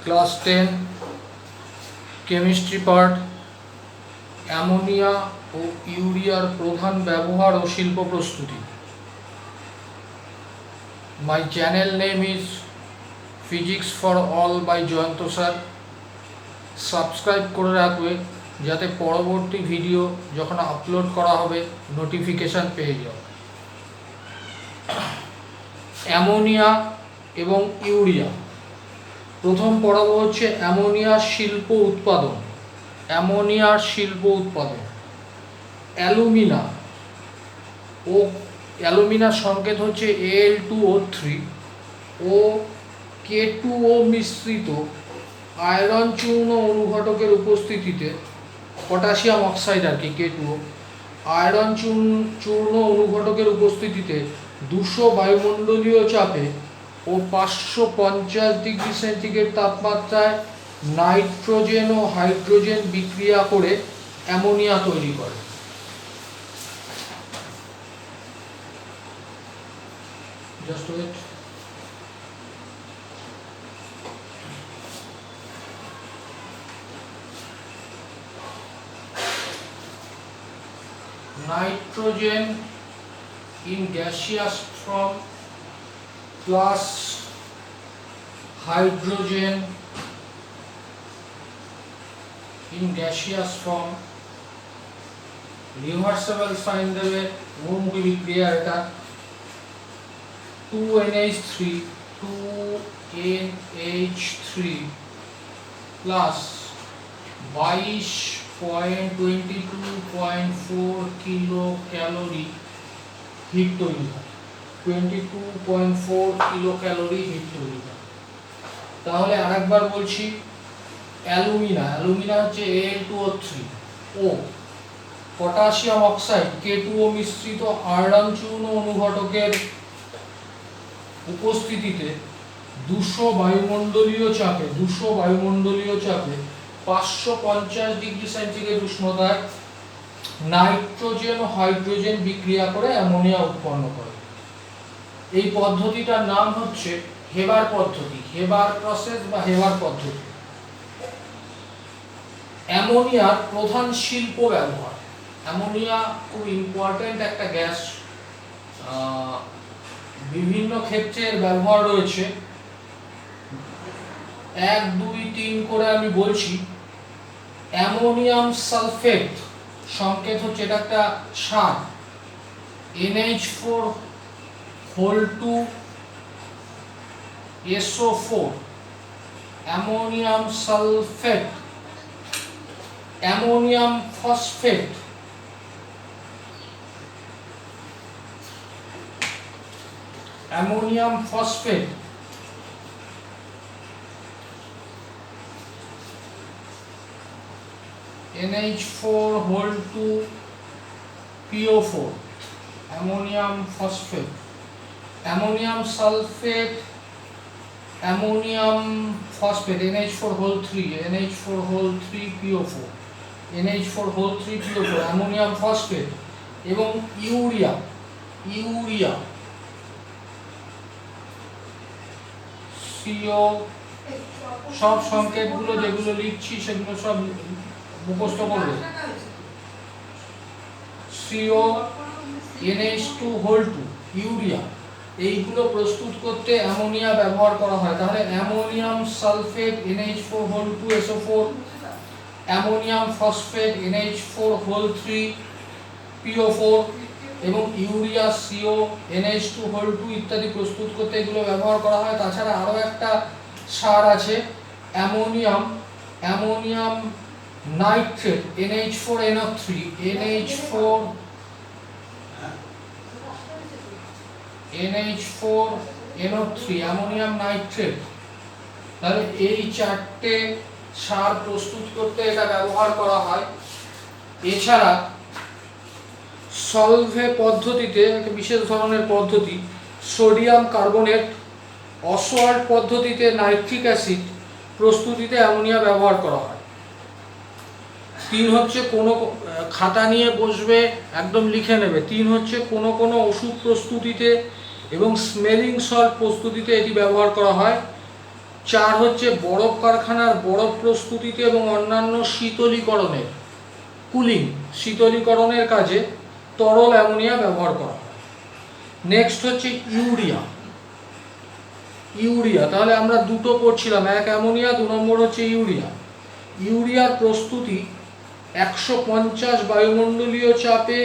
Class 10 chemistry part ammonia ও ইউরিয়ার প্রধান ব্যবহার ও শিল্প প্রস্তুতি। My channel name is physics for all by Jayanta sir. Subscribe করে রাখবে যাতে পরবর্তী ভিডিও যখন আপলোড করা হবে নোটিফিকেশান পেয়ে যাও। অ্যামোনিয়া এবং ইউরিয়া। প্রথম পড়াবো হচ্ছে অ্যামোনিয়ার শিল্প উৎপাদন। অ্যামোনিয়ার শিল্প উৎপাদন। অ্যালুমিনা ও অ্যালুমিনার সংকেত হচ্ছে Al2O3 ও K2O মিশ্রিত আয়রন চূর্ণ অনুঘটকের উপস্থিতিতে পটাশিয়াম অক্সাইড আর কি K2O আয়রন চূর্ণ অনুঘটকের উপস্থিতিতে 200 বায়ুমণ্ডলীয় চাপে ও 550 ডিগ্রি সেন্টিগ্রেড তাপমাত্রায় নাইট্রোজেন ও হাইড্রোজেন বিক্রিয়া করে অ্যামোনিয়া তৈরি করে। Just wait. Nitrogen in gaseous form plus hydrogen in gaseous form reversible sign দেবে বহুমুখী বিক্রিয়া এটা 2NH3 plus 22.4 kilo calorie hit তৈরি হয়। 22.4 কিলো ক্যালোরি হিট তৈরি হয়। তাহলে আরেকবার বলছি, অ্যালুমিনা হচ্ছে Al2O3 ও পটাশিয়াম অক্সাইড K2O মিশ্রিত আয়রন চূর্ণ অনুঘটকের উপস্থিতিতে 200 বায়ুমণ্ডলীয় চাপে 550 ডিগ্রি সেন্টিগ্রেড উষ্ণতায় নাইট্রোজেন ও হাইড্রোজেন বিক্রিয়া করে অ্যামোনিয়া উৎপন্ন করে। এই পদ্ধতিটার নাম হচ্ছে হেবার পদ্ধতি, হেবার প্রসেস বা হেবার পদ্ধতি। অ্যামোনিয়ার প্রধান শিল্প ব্যবহার। অ্যামোনিয়া খুব ইম্পর্টেন্ট একটা গ্যাস, বিভিন্ন ক্ষেত্রে এর ব্যবহার রয়েছে। 1, 2, 3 করে আমি বলছি। অ্যামোনিয়াম সালফেট সংকেত হচ্ছে, এটা একটা সার, NH4 ammonium sulphate. Ammonium phosphate, NH4 ammonium phosphate. Ammonium sulphate, ammonium phosphate NH4 ammonium phosphate এবং ইউরিয়া CO। সব সংকেতগুলো যেগুলো লিখছি সেগুলো সব মুখস্থ করবে। CO NH2 ইউরিয়া, এইগুলো প্রস্তুত করতে অ্যামোনিয়া ব্যবহার করা হয়। তাহলে ammonium sulphate NH4 SO4, ammonium phosphate NH4 PO4 এবং ইউরিয়া CO NH2 ইত্যাদি প্রস্তুত করতে এগুলো ব্যবহার করা হয়। তাছাড়া আরও একটা সার আছে ammonium nitrate NH4NO3 ammonium nitrate. তাহলে এই চারটে সার প্রস্তুত করতে এটা ব্যবহার করা হয়। এছাড়া সলভে পদ্ধতিতে একটা বিশেষ ধরনের পদ্ধতি, সোডিয়াম কার্বনেট, অসওয়াল্ট পদ্ধতিতে নাইট্রিক অ্যাসিড প্রস্তুতিতে অ্যামোনিয়া ব্যবহার করা হয়। 3 হচ্ছে কোনো খাতা নিয়ে বসবে, একদম লিখে নেবে। 3 হচ্ছে কোনো ওষুধ প্রস্তুতিতে এবং স্মেলিং সল্ট প্রস্তুতিতে এটি ব্যবহার করা হয়। 4 হচ্ছে বরফ কারখানার বরফ প্রস্তুতিতে এবং অন্যান্য শীতলীকরণের শীতলীকরণের কাজে তরল অ্যামোনিয়া ব্যবহার করা হয়। নেক্সট হচ্ছে ইউরিয়া। তাহলে আমরা দুটো পড়ছিলাম, এক অ্যামোনিয়া, 2 নম্বর হচ্ছে ইউরিয়ার প্রস্তুতি 150 বায়ুমণ্ডলীয় চাপে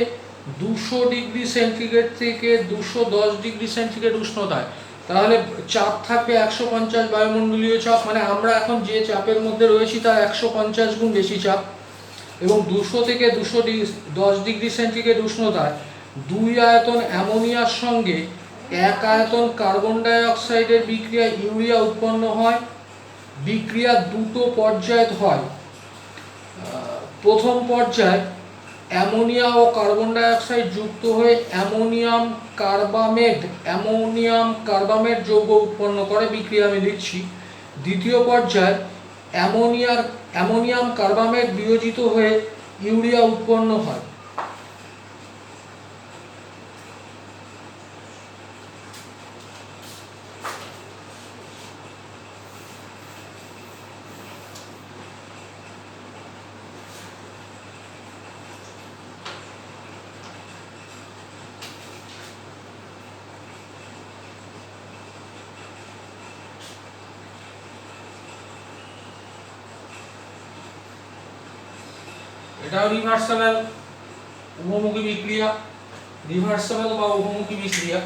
200 ডিগ্রি সেন্টিগ্রেড থেকে 210 ডিগ্রি সেন্টিগ্রেড উষ্ণতায়। তাহলে চাপ থাকবে 150 বায়ুমণ্ডলীয় চাপ, মানে আমরা এখন যে চাপের মধ্যে রয়েছি তার 150 গুণ বেশি চাপ, এবং 200 থেকে 210 ডিগ্রি সেন্টিগ্রেড উষ্ণতায় 2 আয়তন অ্যামোনিয়ার সঙ্গে 1 আয়তন কার্বন ডাই অক্সাইডের বিক্রিয়ায় ইউরিয়া উৎপন্ন হয়। বিক্রিয়া দুটো পর্যায়ে হয়। প্রথম পর্যায়ে অ্যামোনিয়া ও কার্বন ডাই অক্সাইড যুক্ত হয়ে অ্যামোনিয়াম কার্বামেট যৌগ উৎপন্ন করে, বিক্রিয়া আমি লিখছি। দ্বিতীয় পর্যায়ে অ্যামোনিয়াম কার্বামেট বিয়োজিত হয়ে ইউরিয়া উৎপন্ন হয়। এটাও রিভার্সেবল উভমুখী বিক্রিয়া, রিভার্সেবল বা উভমুখী বিক্রিয়া।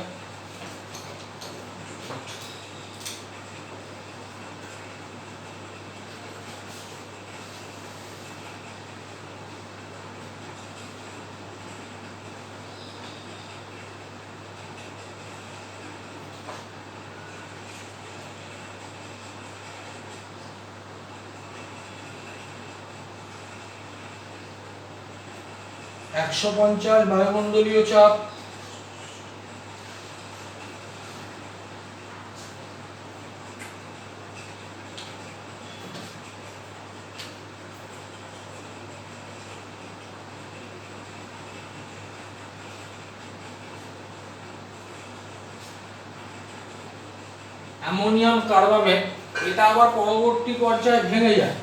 একশো 150 বায়ুমণ্ডলীয় চাপ, অ্যামোনিয়াম কার্বামেট, এটা আবার পরবর্তী পর্যায়ে ভেঙে যায়।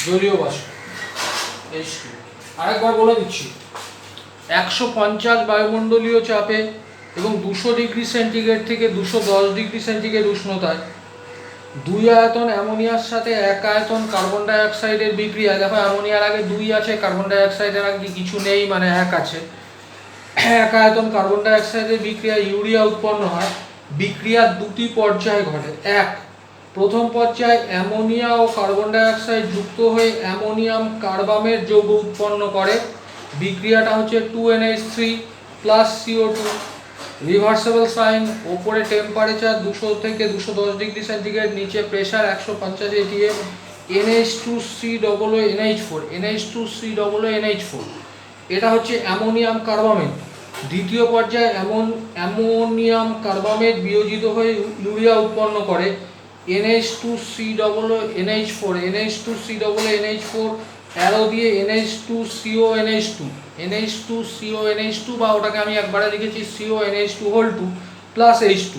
জলীয় বাষ্প H2। আরেকবার বলে দিচ্ছি, 150 বায়ুমণ্ডলীয় চাপে এবং 200 ডিগ্রি সেন্টিগ্রেড থেকে 210 ডিগ্রি সেন্টিগ্রেড উষ্ণতায় 2 আয়তন অ্যামোনিয়ার সাথে 1 আয়তন কার্বন ডাই অক্সাইডের বিক্রিয়া। দেখো অ্যামোনিয়ার আগে 2 আছে, কার্বন ডাই অক্সাইডের আগে কিছু নেই, মানে 1 আছে। 1 আয়তন কার্বন ডাই অক্সাইডের বিক্রিয়া ইউরিয়া উৎপন্ন হয়। বিক্রিয়ার দুটি পর্যায় ঘটে। প্রথম পর্যায়ে অ্যামোনিয়া ও কার্বন ডাই অক্সাইড যুক্ত হয়ে অ্যামোনিয়াম কার্বামেট যৌগ উৎপন্ন করে। বিক্রিয়াটা হচ্ছে 2NH3 plus CO2। Reversible sign, ওপরে টেম্পারেচার 200 থেকে 210 ডিগ্রি সেন্টিগ্রেড, নিচে প্রেশার 150 atm, NH2COONH4 এটা হচ্ছে অ্যামোনিয়াম কার্বামেট। দ্বিতীয় পর্যায়ে অ্যামোনিয়াম কার্বামেট বিয়োজিত হয়ে ইউরিয়া উৎপন্ন করে, NH2COONH4 অ্যারো দিয়ে NH2CONH2 বা ওটাকে আমি একবারে লিখেছি CONH2 প্লাস H2।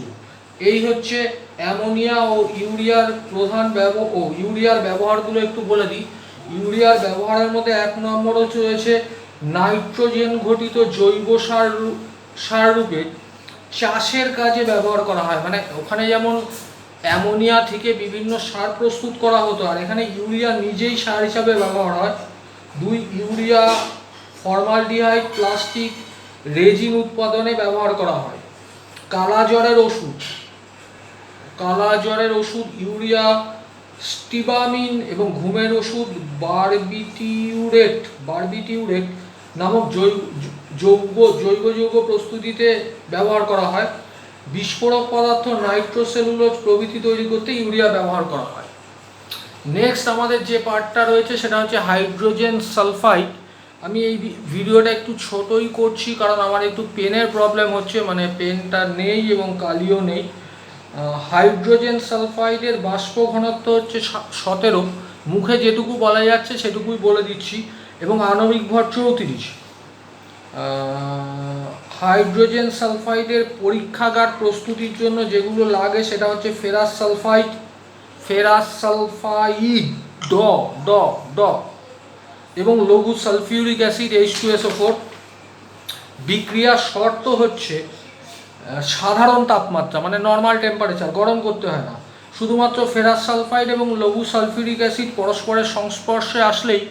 এই হচ্ছে অ্যামোনিয়া ও ইউরিয়ার ইউরিয়ার ব্যবহারগুলো একটু বলে দিই। ইউরিয়ার ব্যবহারের মধ্যে 1 নম্বর রয়েছে নাইট্রোজেন ঘটিত জৈব সার রূপে চাষের কাজে ব্যবহার করা হয়। মানে ওখানে যেমন অ্যামোনিয়া থেকে বিভিন্ন সার প্রস্তুত করা হতো, আর এখানে ইউরিয়া নিজেই সার হিসাবে ব্যবহার হয়। 2 ইউরিয়া ফর্মালডিহাইড প্লাস্টিক রেজিন উৎপাদনে ব্যবহার করা হয়। কালা জ্বরের ওষুধ ইউরিয়া স্টিবামিন এবং ঘুমের ওষুধ বারবিটিউরেট নামক জৈব যৌগ প্রস্তুতিতে ব্যবহার করা হয়। বিস্ফোরক পদার্থ নাইট্রোসেলুলোজ প্রভৃতি তৈরি করতে ইউরিয়া ব্যবহার করা হয়। নেক্সট আমাদের যে পার্টটা রয়েছে সেটা হচ্ছে হাইড্রোজেন সালফাইড। আমি এই ভিডিওটা একটু ছোটই করছি কারণ আমার একটু পেনের প্রবলেম হচ্ছে, মানে পেনটা নেই এবং কালিও নেই। হাইড্রোজেন সালফাইডের বাষ্প ঘনত্ব হচ্ছে 17, মুখে যেটুকু বলা যাচ্ছে সেটুকুই বলে দিচ্ছি, এবং আণবিক ভর 34। হাইড্রোজেন সালফাইডের পরীক্ষাগার প্রস্তুতির জন্য যেগুলো লাগে সেটা হচ্ছে ফেরাস সালফাইড ড এবং লঘু সালফিউরিক অ্যাসিড H2SO4। বিক্রিয়ার শর্ত হচ্ছে সাধারণ তাপমাত্রা, মানে নর্মাল টেম্পারেচার, গরম করতে হয় না। শুধুমাত্র ফেরাস সালফাইড এবং লঘু সালফিউরিক অ্যাসিড পরস্পরের সংস্পর্শে আসলেই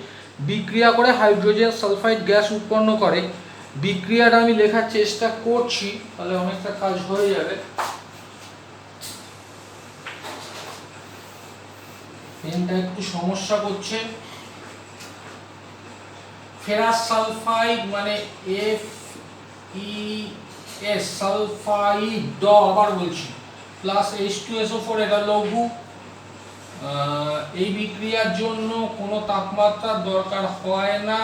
বিক্রিয়া করে হাইড্রোজেন সালফাইড গ্যাস উৎপন্ন করে। বিক্রিয়াটা আমি লেখার চেষ্টা করছি, তাহলে অনেকটা কাজ হয়ে যাবে। পেনটা একটু সমস্যা করছে। ফেরাস সালফাইড মানে FeS সালফাইড আবার বলছি প্লাস H2SO4, এটা লঘু। এই বিক্রিয়ার জন্য কোনো তাপমাত্রার দরকার হয় না,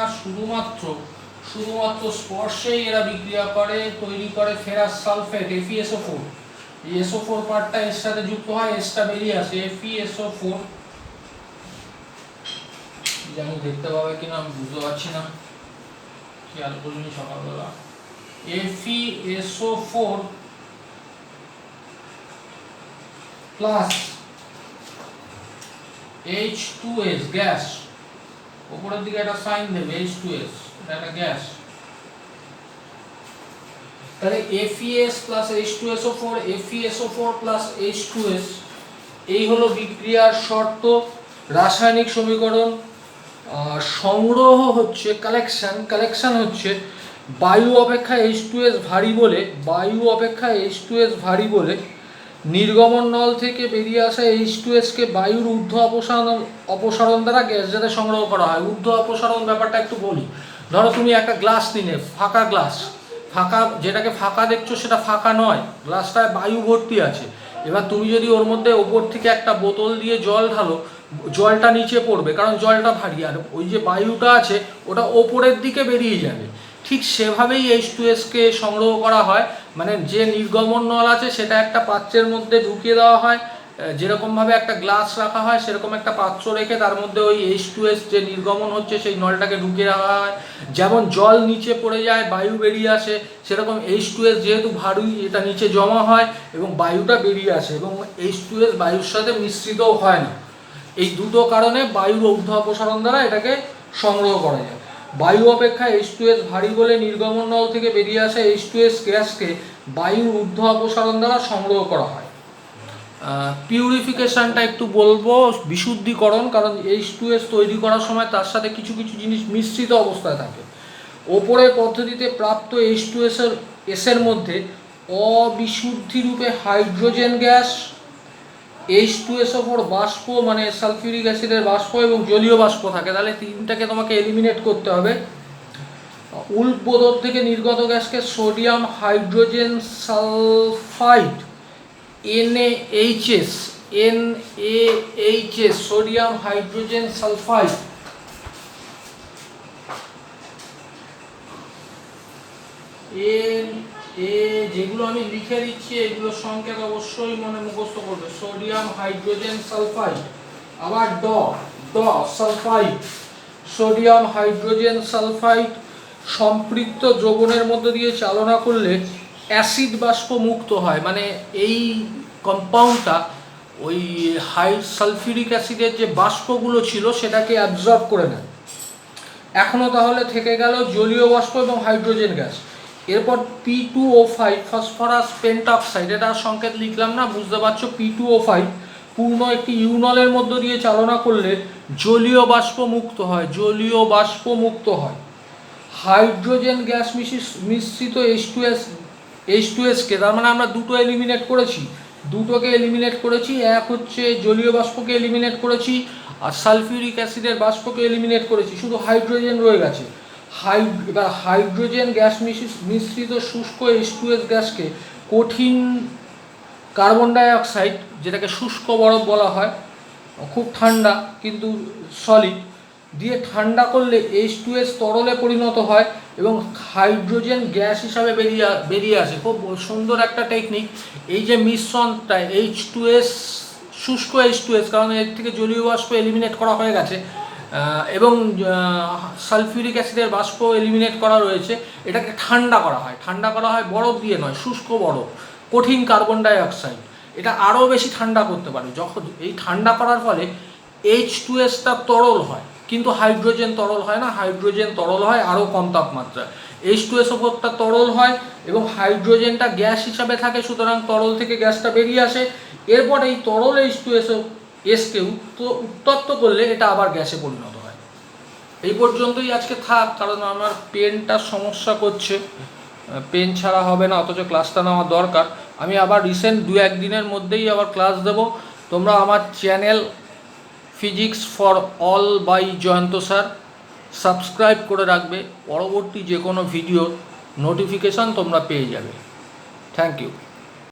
শুধুমাত্র স্পর্শেই এরা বিক্রিয়া করে, তৈরি করে ফেরাস সালফেট FeSO4। এই SO4 পার্টটা এর সাথে যুক্ত হয়, এসটা বেরিয়ে আসে FeSO4। জানি দেখতে পাবে কিনা আমি বুঝতে পারছি না, খেয়াল করিনি সকালবেলা। FeSO4 প্লাস H2S গ্যাস, উপরের দিকে একটা সাইন দেবে H2S, এটা একটা গ্যাস। তাহলে FeS plus H2SO4, FeSO4 plus H2S, এই হলো বিক্রিয়ার শর্ত। রাসায়নিক সমীকরণ। সংগ্রহ হচ্ছে কালেকশন হচ্ছে বায়ু অপেক্ষা H2S ভারী বলে নির্গমন নল থেকে বেরিয়ে আসা H2S কে বায়ুর ঊর্ধ্ব অপসারণ দ্বারা গ্যাস যাতে সংগ্রহ করা হয়। ঊর্ধ্ব অপসারণ ব্যাপারটা একটু বলি। ধরো তুমি একটা গ্লাস নিলে, ফাঁকা গ্লাস, যেটাকে ফাঁকা দেখছো সেটা ফাঁকা নয়, গ্লাসটায় বায়ু ভর্তি আছে। এবার তুমি যদি ওর মধ্যে ওপর থেকে একটা বোতল দিয়ে জল ঢালো, জলটা নিচে পড়বে কারণ জলটা ভারী, আর ওই যে বায়ুটা আছে ওটা ওপরের দিকে বেরিয়ে যাবে। ঠিক সেভাবেই H2S কে সংগ্রহ করা হয়, মানে যে নির্গমন নল আছে সেটা একটা পাত্রের মধ্যে ঢুকিয়ে দেওয়া হয়, যেরকমভাবে একটা গ্লাস রাখা হয় সেরকম একটা পাত্র রেখে তার মধ্যে ওই H2S যে নির্গমন হচ্ছে সেই নলটাকে ঢুকিয়ে রাখা হয়। যেমন জল নিচে পড়ে যায়, বায়ু বেরিয়ে আসে, সেরকম H2S যেহেতু ভারী, এটা নিচে জমা হয় এবং বায়ুটা বেরিয়ে আসে, এবং H2S বায়ুর সাথে মিশ্রিতও হয় না। এই দুটো কারণে বায়ুর ঊর্ধ্ব অপসারণ দ্বারা এটাকে সংগ্রহ করা যায়। বায়ু অপেক্ষা H2S ভারী বলে নির্গমন নল থেকে বেরিয়ে আসা H2S গ্যাসকে বায়ুর ঊর্ধ্ব অপসারণ দ্বারা সংগ্রহ করা হয়। পিউরিফিকেশনটা একটু বলবো, বিশুদ্ধিকরণ, কারণ H2S তৈরি করার সময় তার সাথে কিছু জিনিস মিশ্রিত অবস্থায় থাকে। ওপরের পদ্ধতিতে প্রাপ্ত H2S এর মধ্যে অবিশুদ্ধিরূপে হাইড্রোজেন গ্যাস, H2SO4 বাষ্প মানে সালফিউরিক অ্যাসিডের বাষ্প এবং জলীয় বাষ্প থাকে। তাহলে তিনটাকে তোমাকে এলিমিনেট করতে হবে। উল্বোধক থেকে নির্গত গ্যাসকে sodium hydrogen sulphide NaHS sodium hydrogen sulphide যেগুলো আমি লিখে দিচ্ছি এগুলোর সংকেত অবশ্যই মনে মুখস্থ করবে। সোডিয়াম হাইড্রোজেন সালফাইড, আবার সালফাইড, সোডিয়াম হাইড্রোজেন সালফাইড সম্পৃক্ত দ্রবণের মধ্যে দিয়ে চালনা করলে অ্যাসিড বাষ্প মুক্ত হয়, মানে এই কম্পাউন্ডটা ওই সালফিউরিক অ্যাসিডের যে বাষ্পগুলো ছিল সেটাকে অ্যাবজর্ব করে নেয়। এখনও তাহলে থেকে গেল জলীয় বাষ্প এবং হাইড্রোজেন গ্যাস। এরপর P2O5 ফসফরাস পেন্টঅক্সাইড, এটা সংকেত লিখলাম না, বুঝতে পারছো। P2O5 পূর্ণ একটি ইউনলের মধ্য দিয়ে চালনা করলে জলীয় বাষ্প মুক্ত হয়। হাইড্রোজেন গ্যাস মিশ্রিত H2S কে, তার মানে আমরা দুটো এলিমিনেট করেছি, দুটোকে এলিমিনেট করেছি, এক হচ্ছে জলীয় বাষ্পকে এলিমিনেট করেছি আর সালফিউরিক অ্যাসিডের বাষ্পকে এলিমিনেট করেছি, শুধু হাইড্রোজেন রয়ে গেছে। এবার হাইড্রোজেন গ্যাস মিশ্রিত শুষ্ক H2S গ্যাসকে কঠিন কার্বন ডাইঅক্সাইড, যেটাকে শুষ্ক বরফ বলা হয়, খুব ঠান্ডা কিন্তু সলিড, দিয়ে ঠান্ডা করলে H2S তরলে পরিণত হয় এবং হাইড্রোজেন গ্যাস হিসাবে বেরিয়ে আসে। খুব সুন্দর একটা টেকনিক। এই যে মিশ্রণটা H2S, শুষ্ক H2S, কারণ এর থেকে জলীয় বাষ্প এলিমিনেট করা হয়ে গেছে এবং সালফিউরিক অ্যাসিডের বাষ্প এলিমিনেট করা রয়েছে, এটাকে ঠান্ডা করা হয়। ঠান্ডা করা হয় বরফ দিয়ে নয়, শুষ্ক বরফ, কঠিন কার্বন ডাইঅক্সাইড। এটা আরও বেশি ঠান্ডা করতে পারে। যখন এই ঠান্ডা করার ফলে H2Sটা তরল হয়, কিন্তু হাইড্রোজেন তরল হয় না। হাইড্রোজেন তরল হয় আরও কম তাপমাত্রায়। H2SO4টা তরল হয় এবং হাইড্রোজেনটা গ্যাস হিসাবে থাকে, সুতরাং তরল থেকে গ্যাসটা বেরিয়ে আসে। এরপর এই তরল H2SOSকে উত্তপ্ত করলে এটা আবার গ্যাসে পরিণত হয়। এই পর্যন্তই আজকে থাক, কারণ আমার পেনটা সমস্যা করছে, পেন ছাড়া হবে না, অথচ ক্লাসটা নেওয়া দরকার। আমি আবার রিসেন্ট 2-1 দিনের মধ্যেই আবার ক্লাস দেব। তোমরা আমার channel physics for all by Jayanta sir subscribe করে রাখবে, পরবর্তী যে কোনো ভিডিওর নোটিফিকেশান তোমরা পেয়ে যাবে। Thank you.